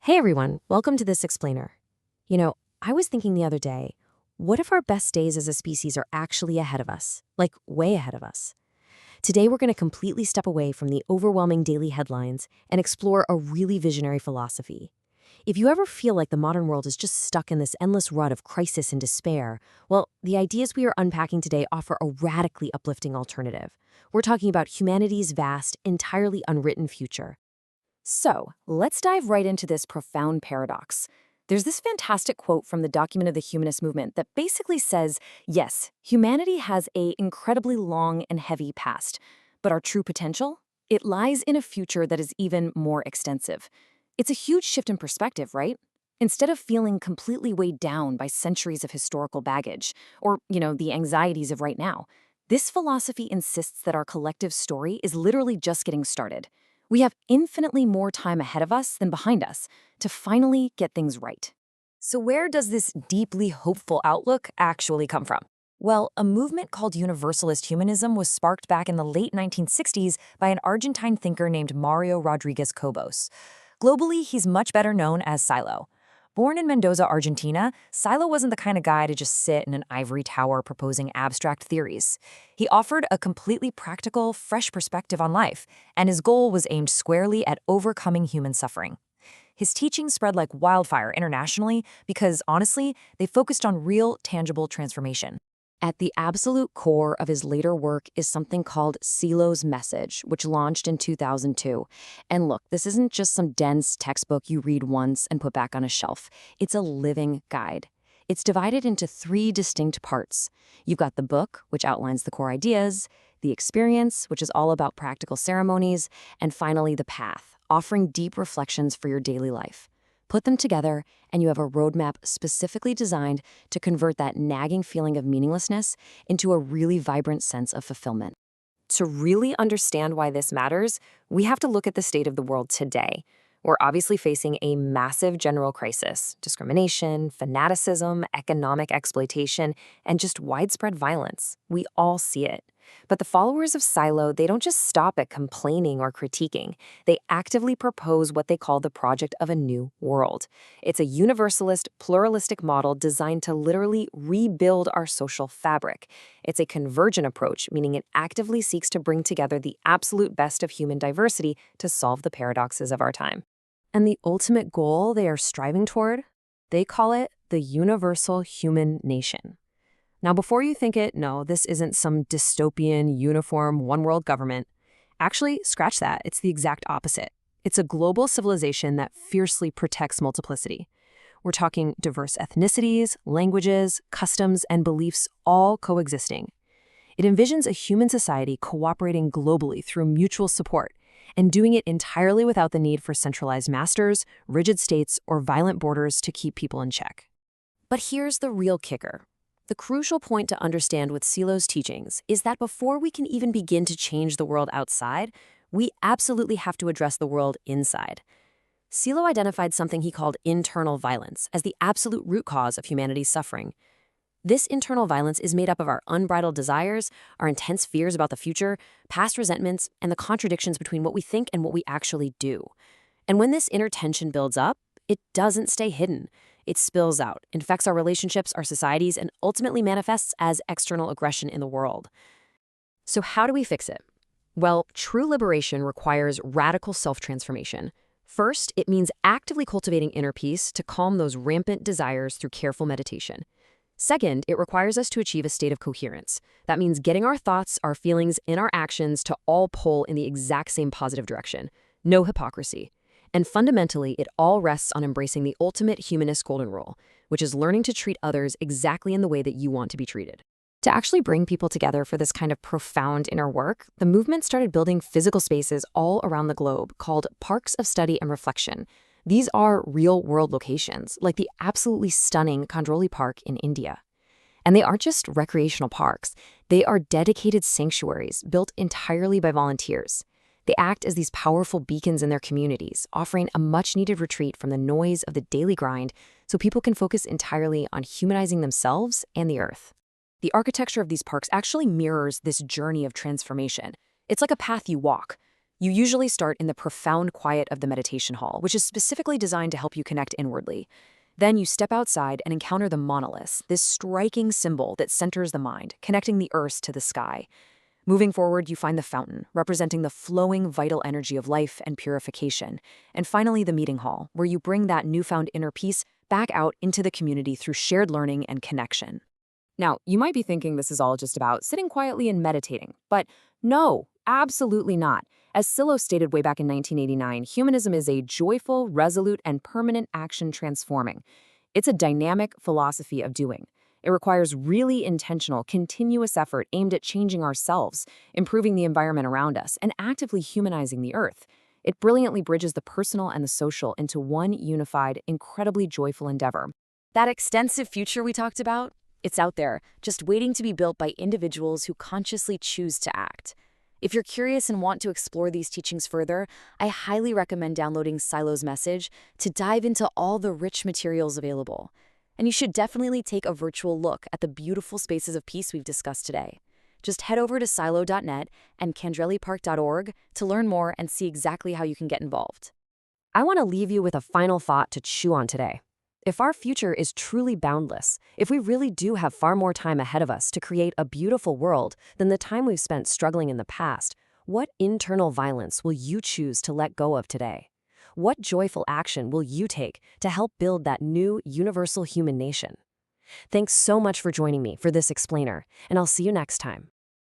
Hey everyone, welcome to This Explainer. I was thinking the other day, what if our best days as a species are actually ahead of us? Like, way ahead of us. Today we're going to completely step away from the overwhelming daily headlines and explore a really visionary philosophy. If you ever feel like the modern world is just stuck in this endless rut of crisis and despair, well, the ideas we are unpacking today offer a radically uplifting alternative. We're talking about humanity's vast, entirely unwritten future. So, let's dive right into this profound paradox. There's this fantastic quote from the document of the Humanist movement that basically says, yes, humanity has an incredibly long and heavy past, but our true potential? It lies in a future that is even more extensive. It's a huge shift in perspective, right? Instead of feeling completely weighed down by centuries of historical baggage, or, the anxieties of right now, this philosophy insists that our collective story is literally just getting started. We have infinitely more time ahead of us than behind us to finally get things right. So where does this deeply hopeful outlook actually come from? Well, a movement called Universalist Humanism was sparked back in the late 1960s by an Argentine thinker named Mario Rodriguez Cobos. Globally, he's much better known as Silo. Born in Mendoza, Argentina, Silo wasn't the kind of guy to just sit in an ivory tower proposing abstract theories. He offered a completely practical, fresh perspective on life, and his goal was aimed squarely at overcoming human suffering. His teachings spread like wildfire internationally because, honestly, they focused on real, tangible transformation. At the absolute core of his later work is something called Silo's Message, which launched in 2002. And look, this isn't just some dense textbook you read once and put back on a shelf. It's a living guide. It's divided into three distinct parts. You've got the book, which outlines the core ideas, the experience, which is all about practical ceremonies, and finally the path, offering deep reflections for your daily life. Put them together, and you have a roadmap specifically designed to convert that nagging feeling of meaninglessness into a really vibrant sense of fulfillment. To really understand why this matters, we have to look at the state of the world today. We're obviously facing a massive general crisis: discrimination, fanaticism, economic exploitation, and just widespread violence. We all see it. But the followers of Silo, they don't just stop at complaining or critiquing. They actively propose what they call the project of a new world. It's a universalist, pluralistic model designed to literally rebuild our social fabric. It's a convergent approach, meaning it actively seeks to bring together the absolute best of human diversity to solve the paradoxes of our time. And the ultimate goal they are striving toward? They call it the universal human nation. Now, before you think it, no, this isn't some dystopian, uniform, one-world government. Actually, scratch that. It's the exact opposite. It's a global civilization that fiercely protects multiplicity. We're talking diverse ethnicities, languages, customs, and beliefs all coexisting. It envisions a human society cooperating globally through mutual support and doing it entirely without the need for centralized masters, rigid states, or violent borders to keep people in check. But here's the real kicker. The crucial point to understand with Silo's teachings is that before we can even begin to change the world outside, we absolutely have to address the world inside. Silo identified something he called internal violence as the absolute root cause of humanity's suffering. This internal violence is made up of our unbridled desires, our intense fears about the future, past resentments, and the contradictions between what we think and what we actually do. And when this inner tension builds up, it doesn't stay hidden. It spills out, infects our relationships, our societies, and ultimately manifests as external aggression in the world. So how do we fix it? Well, true liberation requires radical self-transformation. First, it means actively cultivating inner peace to calm those rampant desires through careful meditation. Second, it requires us to achieve a state of coherence. That means getting our thoughts, our feelings, and our actions to all pull in the exact same positive direction. No hypocrisy. And fundamentally, it all rests on embracing the ultimate humanist golden rule, which is learning to treat others exactly in the way that you want to be treated. To actually bring people together for this kind of profound inner work, the movement started building physical spaces all around the globe called parks of study and reflection. These are real-world locations, like the absolutely stunning Kandhrolipark in India. And they aren't just recreational parks. They are dedicated sanctuaries built entirely by volunteers. They act as these powerful beacons in their communities, offering a much-needed retreat from the noise of the daily grind so people can focus entirely on humanizing themselves and the earth. The architecture of these parks actually mirrors this journey of transformation. It's like a path you walk. You usually start in the profound quiet of the meditation hall, which is specifically designed to help you connect inwardly. Then you step outside and encounter the monolith, this striking symbol that centers the mind, connecting the earth to the sky. Moving forward, you find the fountain, representing the flowing vital energy of life and purification. And finally, the meeting hall, where you bring that newfound inner peace back out into the community through shared learning and connection. Now, you might be thinking this is all just about sitting quietly and meditating, but no, absolutely not. As Silo stated way back in 1989, humanism is a joyful, resolute, and permanent action transforming. It's a dynamic philosophy of doing. It requires really intentional, continuous effort aimed at changing ourselves, improving the environment around us, and actively humanizing the earth. It brilliantly bridges the personal and the social into one unified, incredibly joyful endeavor. That extensive future we talked about? It's out there, just waiting to be built by individuals who consciously choose to act. If you're curious and want to explore these teachings further, I highly recommend downloading Silo's Message to dive into all the rich materials available. And you should definitely take a virtual look at the beautiful spaces of peace we've discussed today. Just head over to silo.net and kandhrolipark.org to learn more and see exactly how you can get involved. I want to leave you with a final thought to chew on today. If our future is truly boundless, if we really do have far more time ahead of us to create a beautiful world than the time we've spent struggling in the past, what internal violence will you choose to let go of today? What joyful action will you take to help build that new universal human nation? Thanks so much for joining me for this explainer, and I'll see you next time.